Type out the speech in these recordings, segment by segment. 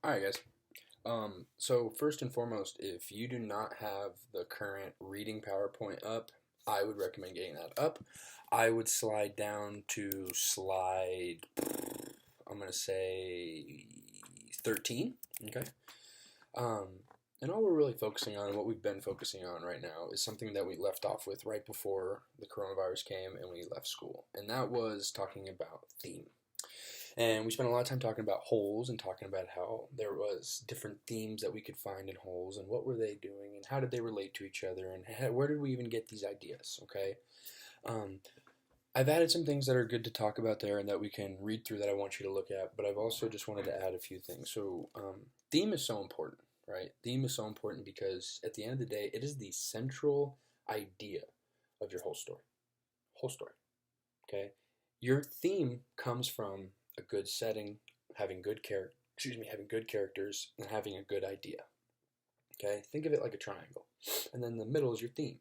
Alright, guys. So first and foremost, if you do not have the current reading PowerPoint up, I would recommend getting that up. I would slide down to slide, I'm going to say 13, okay? Um, and all we're really focusing on, and what we've been focusing on right now, is something that we left off with right before the coronavirus came and we left school. And that was talking about theme. And we spent a lot of time talking about holes and talking about how there was different themes that we could find in holes and what were they doing and how did they relate to each other and where did we even get these ideas, okay? Um, I've added some things that are good to talk about there and that we can read through that I want you to look at, but I've also just wanted to add a few things. So theme is so important, right? Theme is so important because at the end of the day, it is the central idea of your whole story. Whole story, okay? Your theme comes from a good setting, having good characters, and having a good idea. Okay, think of it like a triangle, and then the middle is your theme.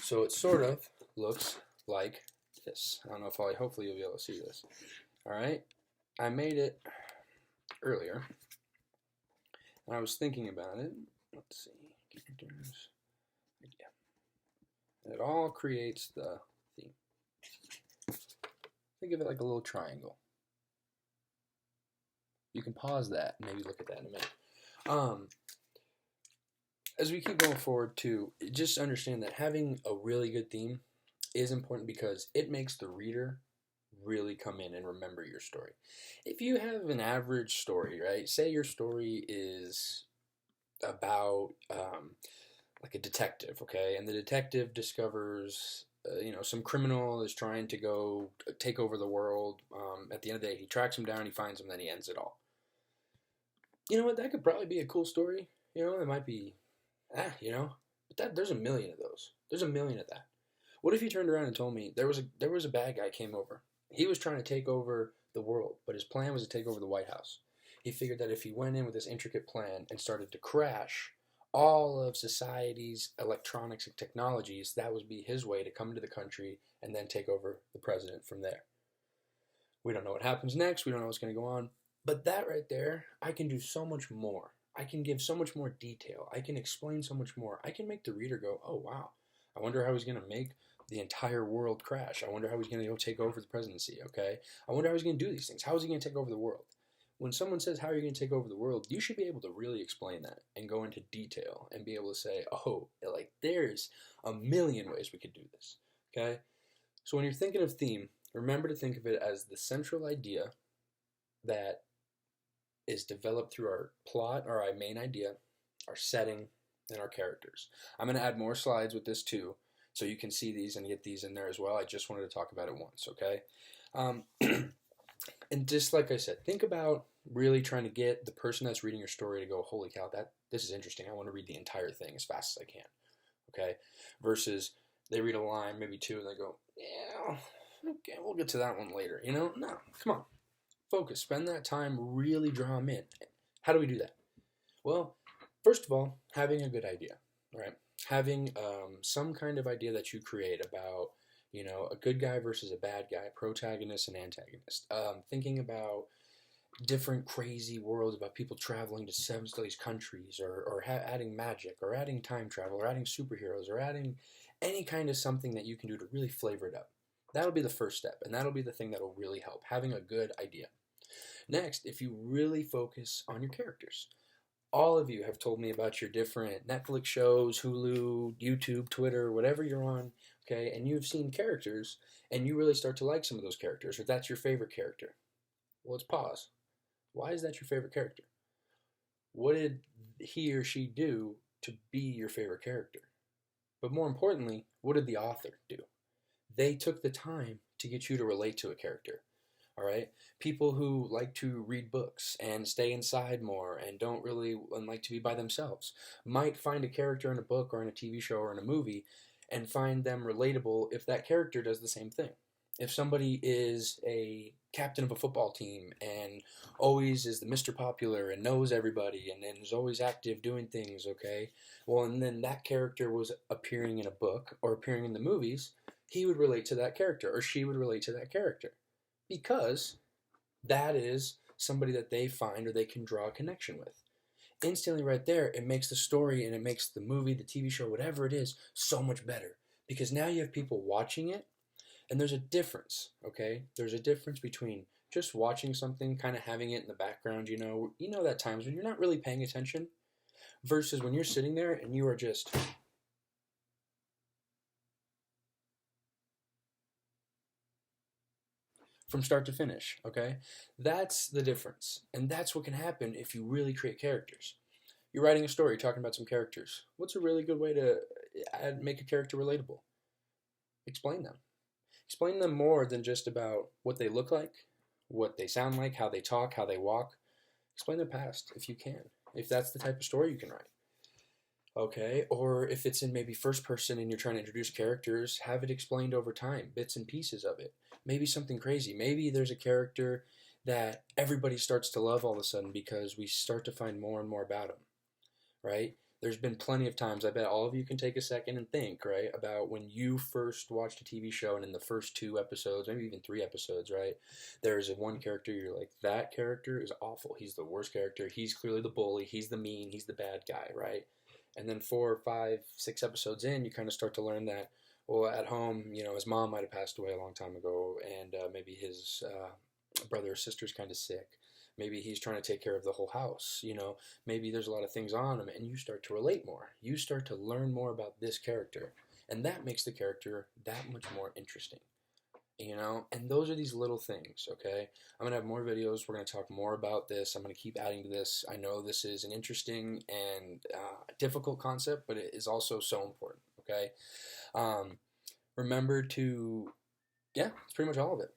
So it sort of looks like this. I don't know if hopefully you'll be able to see this. All right, I made it earlier, and I was thinking about it. Let's see, characters, idea. And it all creates the theme. Think of it like a little triangle. You can pause that and maybe look at that in a minute. As we keep going forward too, just understand that having a really good theme is important because it makes the reader really come in and remember your story. If you have an average story, right? Say your story is about like a detective, okay? And the detective discovers some criminal is trying to go take over the world. At the end of the day, he tracks him down, he finds him, then he ends it all. You know what? That could probably be a cool story. It might be, but there's a million of those. There's a million of that. What if you turned around and told me there was a bad guy came over. He was trying to take over the world, but his plan was to take over the White House. He figured that if he went in with this intricate plan and started to crash all of society's electronics and technologies, that would be his way to come into the country and then take over the president from there. We don't know what happens next. We don't know what's going to go on. But that right there, I can do so much more. I can give so much more detail. I can explain so much more. I can make the reader go, oh, wow. I wonder how he's going to make the entire world crash. I wonder how he's going to go take over the presidency, okay? I wonder how he's going to do these things. How is he going to take over the world? When someone says, how are you going to take over the world, you should be able to really explain that and go into detail and be able to say, oh, like there's a million ways we could do this, okay? So when you're thinking of theme, remember to think of it as the central idea that is developed through our plot or our main idea, our setting, and our characters. I'm going to add more slides with this too, so you can see these and get these in there as well. I just wanted to talk about it once, okay? And just like I said, think about really trying to get the person that's reading your story to go, holy cow, this is interesting. I want to read the entire thing as fast as I can, okay? Versus they read a line, maybe two, and they go, yeah, okay, we'll get to that one later. No, come on. Focus. Spend that time, really draw them in. How do we do that? Well, first of all, having a good idea, right? Having some kind of idea that you create about, a good guy versus a bad guy, protagonist and antagonist. Thinking about different crazy worlds about people traveling to seven these countries or adding magic or adding time travel or adding superheroes or adding any kind of something that you can do to really flavor it up. That'll be the first step, and that'll be the thing that'll really help, having a good idea. Next, if you really focus on your characters. All of you have told me about your different Netflix shows, Hulu, YouTube, Twitter, whatever you're on, okay, and you've seen characters, and you really start to like some of those characters, or that's your favorite character. Well, let's pause. Why is that your favorite character? What did he or she do to be your favorite character? But more importantly, what did the author do? They took the time to get you to relate to a character. All right, people who like to read books and stay inside more and don't really and like to be by themselves might find a character in a book or in a TV show or in a movie and find them relatable if that character does the same thing. If somebody is a captain of a football team and always is the Mr. Popular and knows everybody and is always active doing things, okay, well, and then that character was appearing in a book or appearing in the movies, he would relate to that character or she would relate to that character. Because that is somebody that they find or they can draw a connection with. Instantly right there, it makes the story and it makes the movie, the TV show, whatever it is, so much better. Because now you have people watching it, and there's a difference, okay? There's a difference between just watching something, kind of having it in the background, you know that times when you're not really paying attention, versus when you're sitting there and you are just from start to finish, okay? That's the difference. And that's what can happen if you really create characters. You're writing a story, talking about some characters. What's a really good way to make a character relatable? Explain them. Explain them more than just about what they look like, what they sound like, how they talk, how they walk. Explain their past if you can. If that's the type of story you can write. Okay, or if it's in maybe first person and you're trying to introduce characters, have it explained over time, bits and pieces of it. Maybe something crazy. Maybe there's a character that everybody starts to love all of a sudden because we start to find more and more about them, right? There's been plenty of times, I bet all of you can take a second and think, right, about when you first watched a TV show and in the first 2 episodes, maybe even 3 episodes, right, there's one character you're like, that character is awful. He's the worst character. He's clearly the bully. He's the mean. He's the bad guy, right? And then 4, 5, 6 episodes in, you kind of start to learn that, well, at home, his mom might have passed away a long time ago, and maybe his brother or sister's kind of sick. Maybe he's trying to take care of the whole house. Maybe there's a lot of things on him, and you start to relate more. You start to learn more about this character, and that makes the character that much more interesting. And those are these little things, okay? I'm going to have more videos. We're going to talk more about this. I'm going to keep adding to this. I know this is an interesting and difficult concept, but it is also so important, okay? Remember to, yeah, that's pretty much all of it.